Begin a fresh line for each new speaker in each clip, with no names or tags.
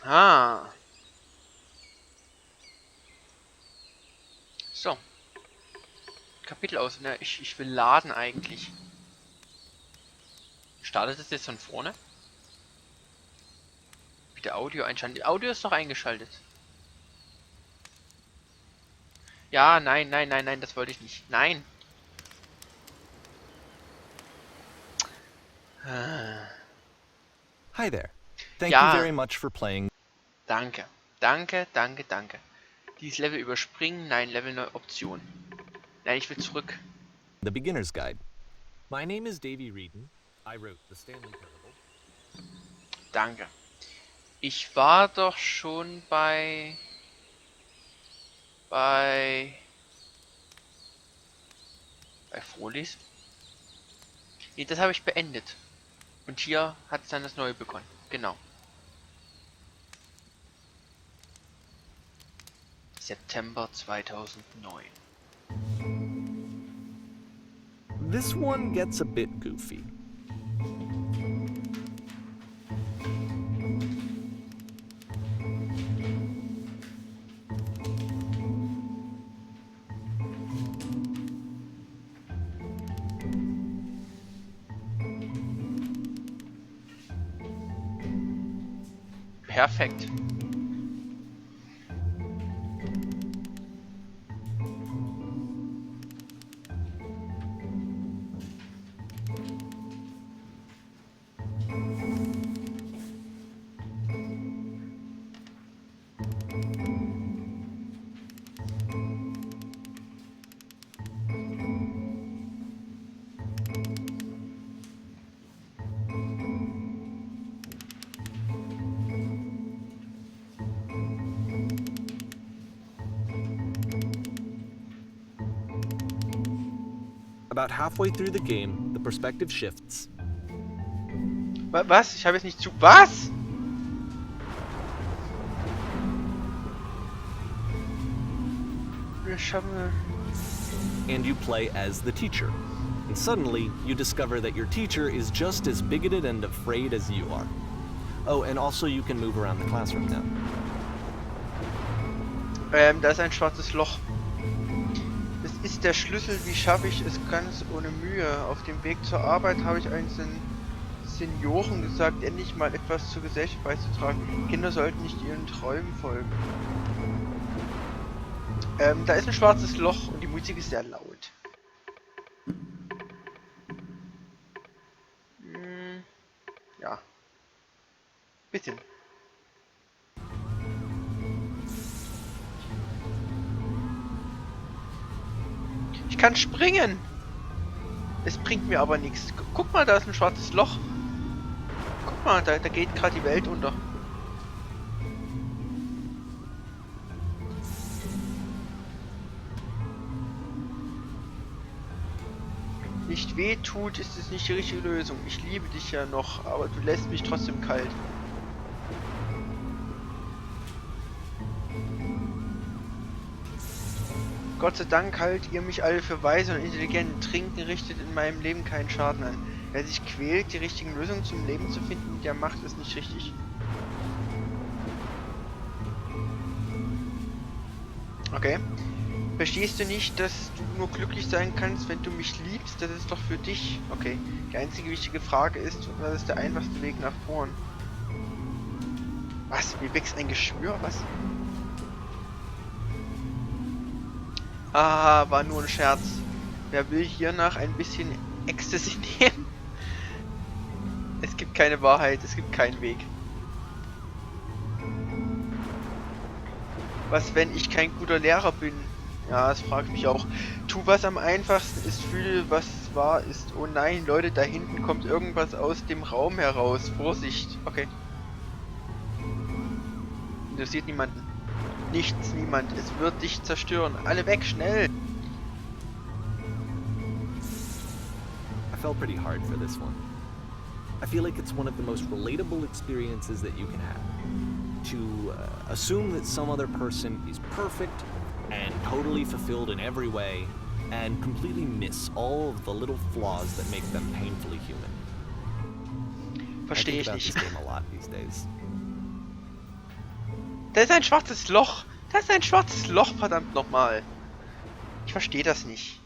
Ah. So. Kapitel aus. Ne, ich will laden eigentlich. Startet es jetzt von vorne? Bitte Audio einschalten. Audio ist doch eingeschaltet. Ja, nein, nein, nein, nein, das wollte ich nicht. Nein.
Hi there. Thank you
Ja,
very much for playing.
danke. Danke, danke, danke. Dieses Level überspringen. Nein, Level neue Option. Nein, ich will zurück.
The Beginner's Guide.
My name is Davy Reedon. I wrote the Stanley Parable.
Danke. Ich war doch schon bei Vorlesen. Nee, das habe ich beendet. Und hier hat es dann das Neue begonnen. Genau. September 2009.
This one gets a bit goofy.
Perfekt.
About halfway through the game, the perspective shifts.
Was? Ich habe jetzt nicht zu... Was?
And you play as the teacher. And suddenly, you discover that your teacher is just as bigoted and afraid as you are. Oh, and also you can move around the classroom now.
Da ist ein schwarzes Loch. Das ist der Schlüssel, wie schaffe ich es ganz ohne Mühe. Auf dem Weg zur Arbeit habe ich einen Senioren gesagt, endlich mal etwas zur Gesellschaft beizutragen. Kinder sollten nicht ihren Träumen folgen. Da ist ein schwarzes Loch und die Musik ist sehr laut. Ja. Bisschen. Ich kann springen! Es bringt mir aber nichts. Guck mal, da ist ein schwarzes Loch. Guck mal, da geht gerade die Welt unter. Nicht weh tut, ist es nicht die richtige Lösung. Ich liebe dich ja noch, aber du lässt mich trotzdem kalt. Gott sei Dank haltet ihr mich alle für weise und intelligent. Trinken richtet in meinem Leben keinen Schaden an. Wer sich quält, die richtigen Lösungen zum Leben zu finden, der macht es nicht richtig. Okay. Verstehst du nicht, dass du nur glücklich sein kannst, wenn du mich liebst? Das ist doch für dich. Okay. Die einzige wichtige Frage ist, was ist der einfachste Weg nach vorn? Was? Mir wächst ein Geschwür? Was? Ah, war nur ein Scherz. Wer will hiernach ein bisschen Ecstasy nehmen? Es gibt keine Wahrheit, es gibt keinen Weg. Was, wenn ich kein guter Lehrer bin? Ja, das frage ich mich auch. Tu, was am einfachsten ist, fühle, was wahr ist. Oh nein, Leute, da hinten kommt irgendwas aus dem Raum heraus. Vorsicht. Okay. Interessiert niemanden. Nichts, niemand. Es wird dich zerstören. Alle weg, schnell!
I felt pretty hard for this one. I feel like it's one of the most relatable experiences that you can have. To assume that some other person is perfect and totally fulfilled in every way, and completely miss all of the little flaws that make them painfully human.
Verstehe
I
ich
think about
nicht.
this game a lot these days.
Da ist ein schwarzes Loch. Da ist ein schwarzes Loch, verdammt nochmal. Ich verstehe das nicht.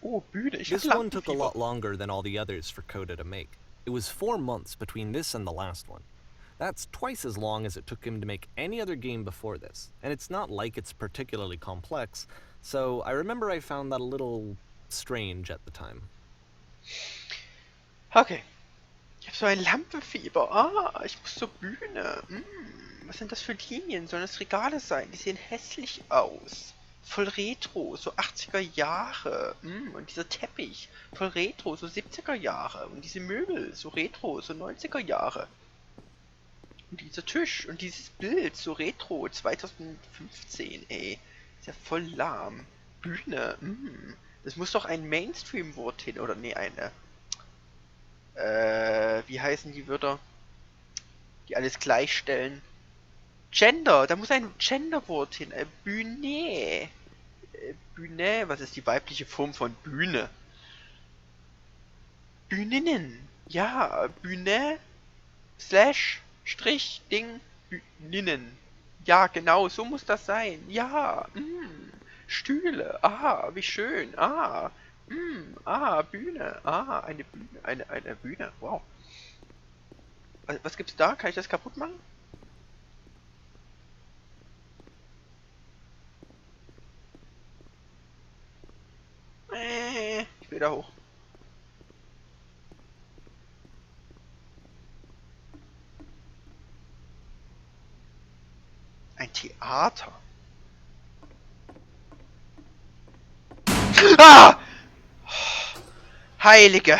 Oh, Bühne. Ich hab
This one took a
Lampenfieber.
lot longer than all the others for Coda to make. It was 4 months between this and the last one. That's twice as long as it took him to make any other game before this, and it's not like it's particularly complex, so I remember I found that a little strange at the time.
Okay. Ich hab so ein Lampenfieber. Ah, ich muss zur Bühne. Was sind das für Linien? Sollen das Regale sein? Die sehen hässlich aus. Voll Retro, so 80er Jahre. Und dieser Teppich, voll Retro, so 70er Jahre. Und diese Möbel, so Retro, so 90er Jahre. Und dieser Tisch und dieses Bild, so Retro, 2015, ey. Ist ja voll lahm. Bühne, Das muss doch ein Mainstream-Wort hin, oder nee, eine. Wie heißen die Wörter? Die alles gleichstellen. Gender, da muss ein Gender-Wort hin. Bühne. Bühne, was ist die weibliche Form von Bühne? Bühninnen. Ja, Bühne. Slash, Strich, Ding, Bühninnen. Ja, genau, so muss das sein. Ja, Stühle. Ah, wie schön. Ah, Bühne. Ah, eine Bühne. Eine Bühne. Wow. Was gibt's da? Kann ich das kaputt machen? Ich will da hoch. Ein Theater. Ah! Heilige.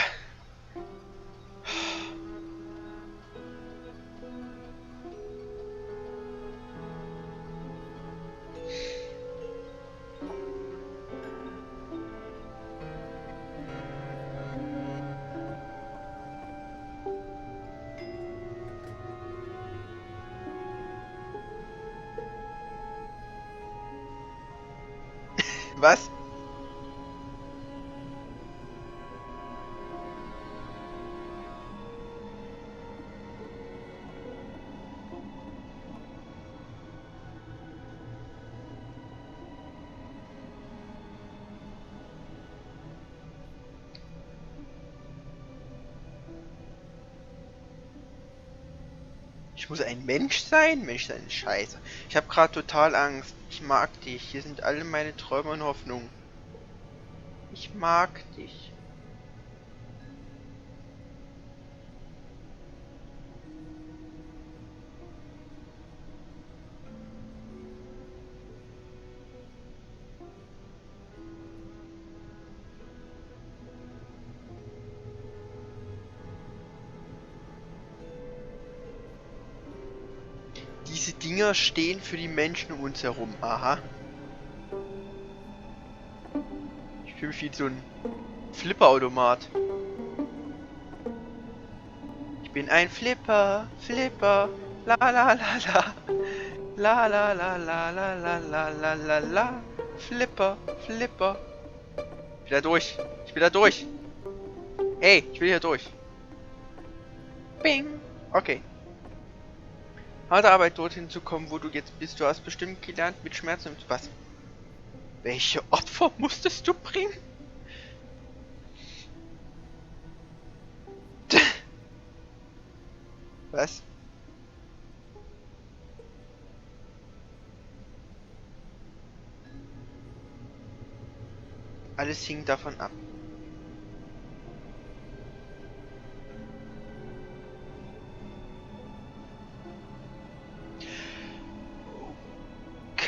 Was? Ich muss ein Mensch sein? Mensch sein, scheiße. Ich habe gerade total Angst. Ich mag dich. Hier sind alle meine Träume und Hoffnungen. Ich mag dich. Diese Dinger stehen für die Menschen um uns herum. Aha. Ich fühle mich wie so ein Flipperautomat. Ich bin ein Flipper, Flipper, la la la la. La la la la la la la la la la. Flipper, Flipper. Ich will da durch. Ich will da durch. Hey, ich will hier durch. Bing. Okay. Harte Arbeit, dorthin zu kommen, wo du jetzt bist. Du hast bestimmt gelernt, mit Schmerzen und was? Welche Opfer musstest du bringen? Was? Alles hing davon ab.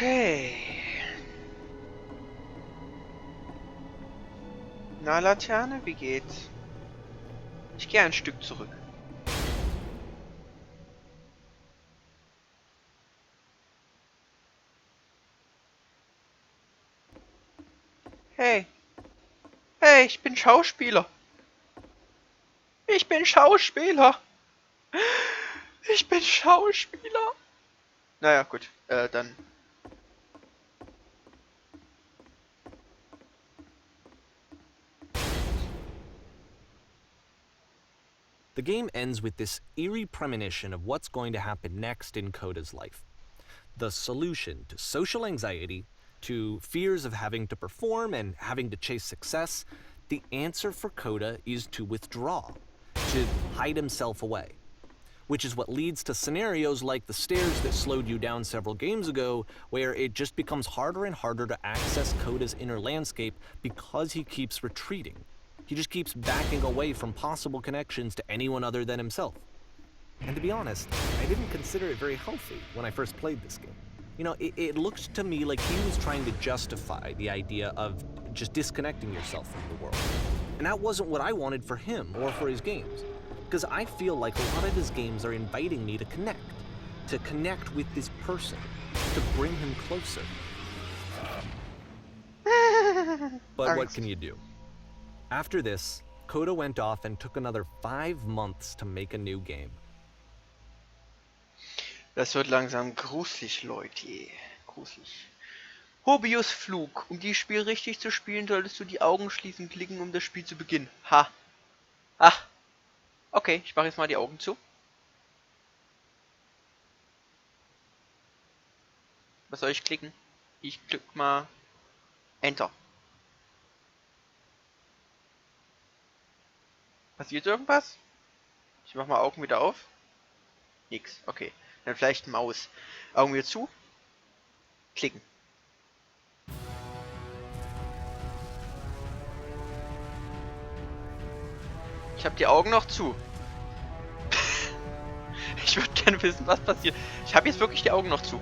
Okay. Na, Laterne, wie geht's? Ich gehe ein Stück zurück. Hey. Hey, ich bin Schauspieler. Ich bin Schauspieler. Ich bin Schauspieler. Naja, gut. Dann.
The game ends with this eerie premonition of what's going to happen next in Coda's life. The solution to social anxiety, to fears of having to perform and having to chase success, the answer for Coda is to withdraw, to hide himself away. Which is what leads to scenarios like the stairs that slowed you down several games ago, where it just becomes harder and harder to access Coda's inner landscape because he keeps retreating. He just keeps backing away from possible connections to anyone other than himself. And to be honest, I didn't consider it very healthy when I first played this game. You know, it looked to me like he was trying to justify the idea of just disconnecting yourself from the world. And that wasn't what I wanted for him or for his games. Because I feel like a lot of his games are inviting me to connect with this person, to bring him closer. But what can you do? After this, Coda went off and took another 5 months to make a new game.
Das wird langsam gruselig, Leute. Gruselig. Hobius Flug. Um dieses Spiel richtig zu spielen, solltest du die Augen schließen, klicken, um das Spiel zu beginnen. Ha. Ach. Okay, ich mache jetzt mal die Augen zu. Was soll ich klicken? Ich klick mal Enter. Passiert irgendwas? Ich mach mal Augen wieder auf. Nix, okay. Dann vielleicht Maus. Augen wieder zu. Klicken. Ich habe die Augen noch zu. Ich würde gerne wissen, was passiert. Ich habe jetzt wirklich die Augen noch zu.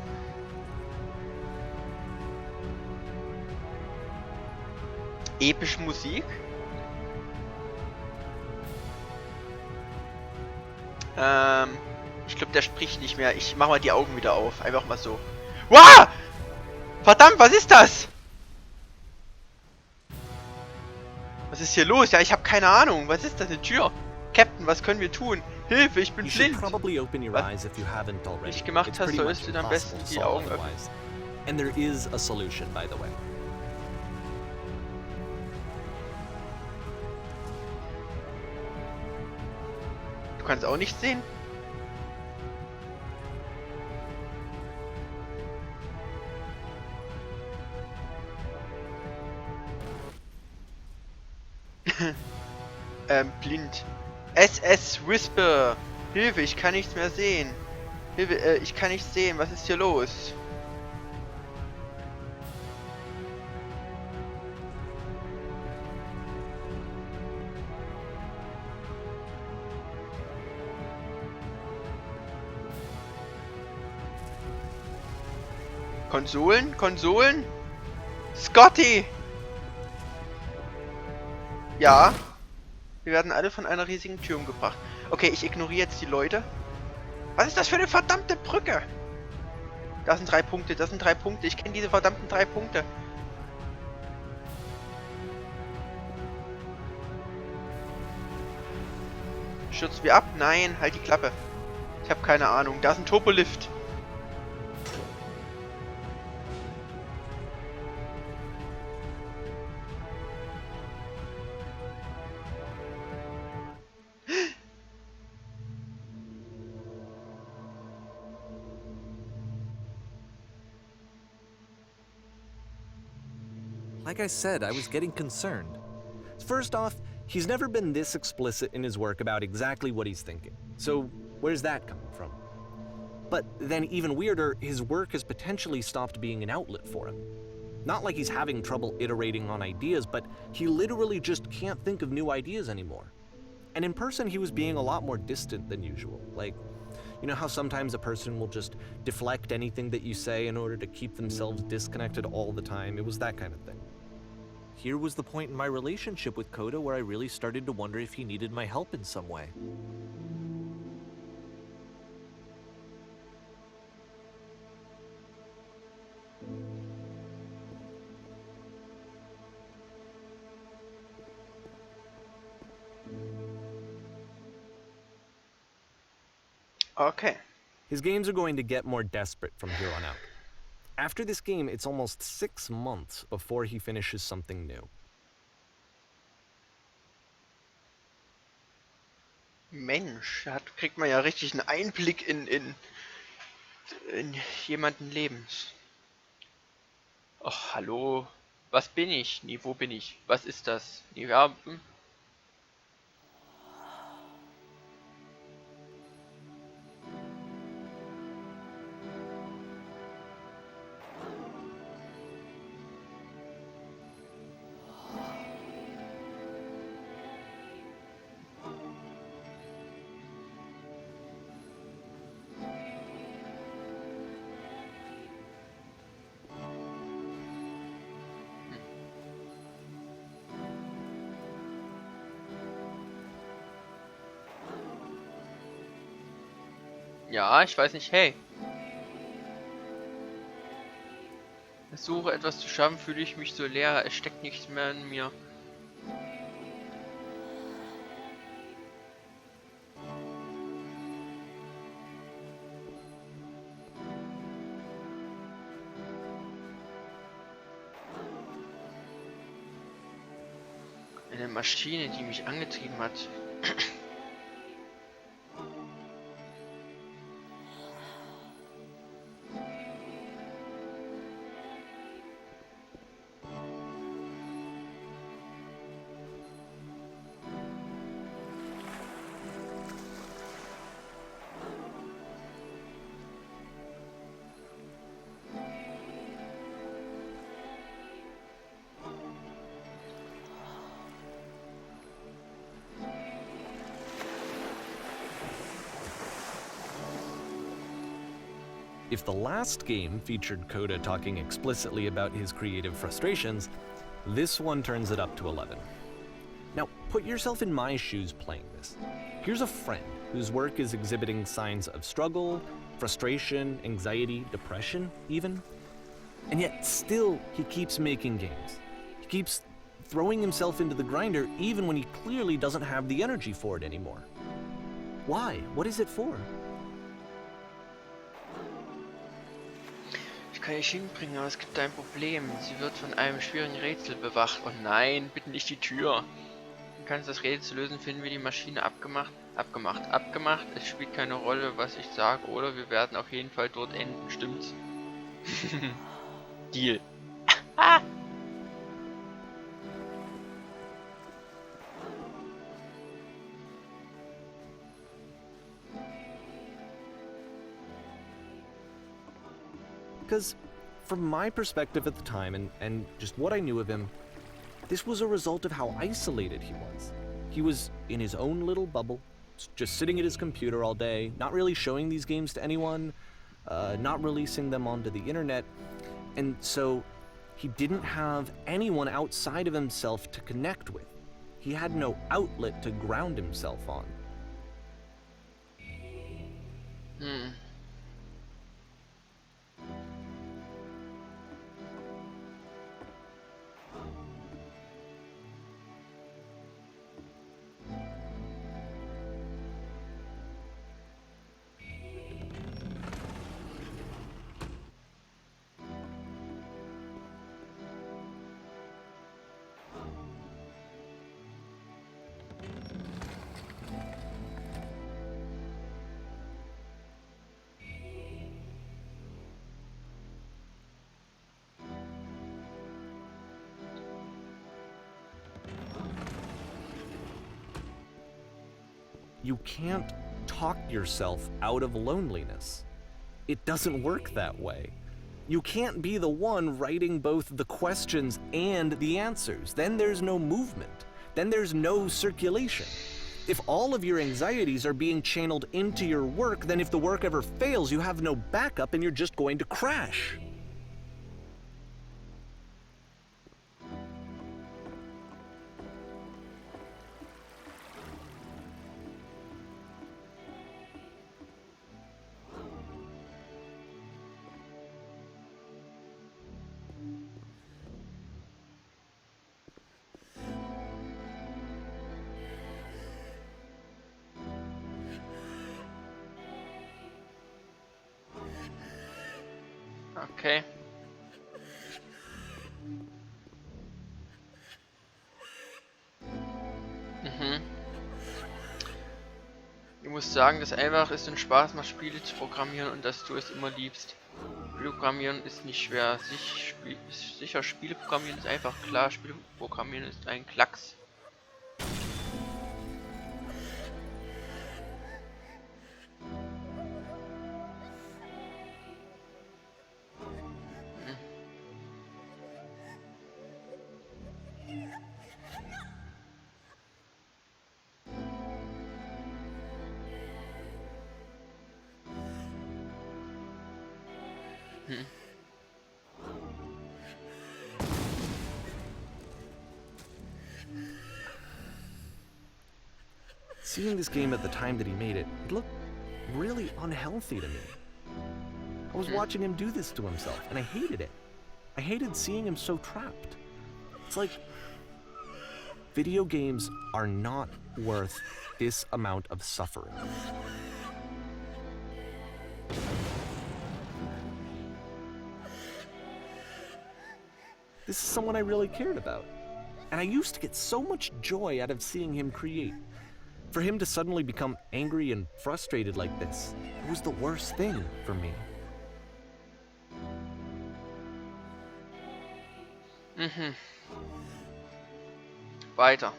Epische Musik. Ich glaube, der spricht nicht mehr. Ich mache mal die Augen wieder auf. Einfach mal so. Wow! Verdammt, was ist das? Was ist hier los? Ja, ich habe keine Ahnung. Was ist das? Eine Tür? Captain, was können wir tun? Hilfe, ich bin blind. Was du nicht gemacht hast, solltest du am besten die Augen öffnen.
And there is a solution, by the way.
Du kannst auch nicht sehen? Blind. SS Whisper. Hilfe, ich kann nichts mehr sehen. Hilfe, ich kann nicht sehen. Was ist hier los? Konsolen? Konsolen? Scotty! Ja. Wir werden alle von einer riesigen Tür umgebracht. Okay, ich ignoriere jetzt die Leute. Was ist das für eine verdammte Brücke? Das sind 3 Punkte, das sind 3 Punkte. Ich kenne diese verdammten 3 Punkte. Stürzen wir ab? Nein, halt die Klappe. Ich habe keine Ahnung. Da ist ein Turbolift.
Like I said, I was getting concerned. First off, he's never been this explicit in his work about exactly what he's thinking. So where's that coming from? But then even weirder, his work has potentially stopped being an outlet for him. Not like he's having trouble iterating on ideas, but he literally just can't think of new ideas anymore. And in person, he was being a lot more distant than usual. Like, you know how sometimes a person will just deflect anything that you say in order to keep themselves disconnected all the time? It was that kind of thing.
Here was the point in my relationship with Coda where I really started to wonder if he needed my help in some way.
Okay.
His games are going to get more desperate from here on out. After this game, it's almost 6 months before he finishes something new.
Mensch, da kriegt man ja richtig einen Einblick in jemanden Lebens. Ach, hallo. Was bin ich? Nee, wo bin ich? Was ist das? Nee, ja, ja, ich weiß nicht, hey. Versuche etwas zu schaffen, fühle ich mich so leer, es steckt nichts mehr in mir. Eine Maschine, die mich angetrieben hat.
If the last game featured Coda talking explicitly about his creative frustrations, this one turns it up to 11. Now, put yourself in my shoes playing this. Here's a friend whose work is exhibiting signs of struggle, frustration, anxiety, depression, even. And yet, still, he keeps making games. He keeps throwing himself into the grinder even when he clearly doesn't have the energy for it anymore. Why? What is it for?
Ich kann dich hinbringen, aber es gibt ein Problem. Sie wird von einem schwierigen Rätsel bewacht. Oh nein, bitte nicht die Tür. Du kannst das Rätsel lösen, finden wir die Maschine abgemacht. Es spielt keine Rolle, was ich sage, oder? Wir werden auf jeden Fall dort enden, stimmt's? Deal.
Because from my perspective at the time and just what I knew of him, this was a result of how isolated he was. He was in his own little bubble, just sitting at his computer all day, not really showing these games to anyone, not releasing them onto the internet, and so he didn't have anyone outside of himself to connect with. He had no outlet to ground himself on. You can't talk yourself out of loneliness. It doesn't work that way. You can't be the one writing both the questions and the answers. Then there's no movement. Then there's no circulation. If all of your anxieties are being channeled into your work, then if the work ever fails, you have no backup and you're just going to crash.
Okay. Ich muss sagen, dass einfach es einen Spaß macht, Spiele zu programmieren und dass du es immer liebst. Programmieren ist nicht schwer. Sicher, Spiele programmieren ist einfach klar. Spiele programmieren ist ein Klacks.
Seeing this game at the time that he made it, it looked really unhealthy to me. I was watching him do this to himself, and I hated it. I hated seeing him so trapped. It's like video games are not worth this amount of suffering. This is someone I really cared about, and I used to get so much joy out of seeing him create. For him to suddenly become angry and frustrated like this, it was the worst thing for me.
Weiter.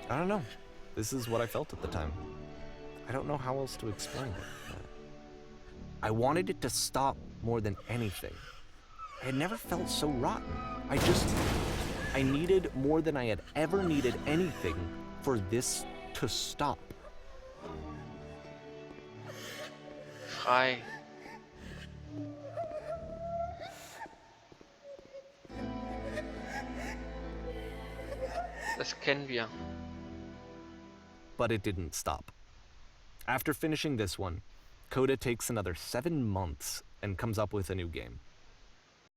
I don't know. This is what I felt at the time. I don't know how else to explain it. I wanted it to stop more than anything. I had never felt so rotten. I needed more than I had ever needed anything for this to stop.
Frei. Das kennen wir.
But it didn't stop. After finishing this one, Coda takes another 7 months and comes up with a new game.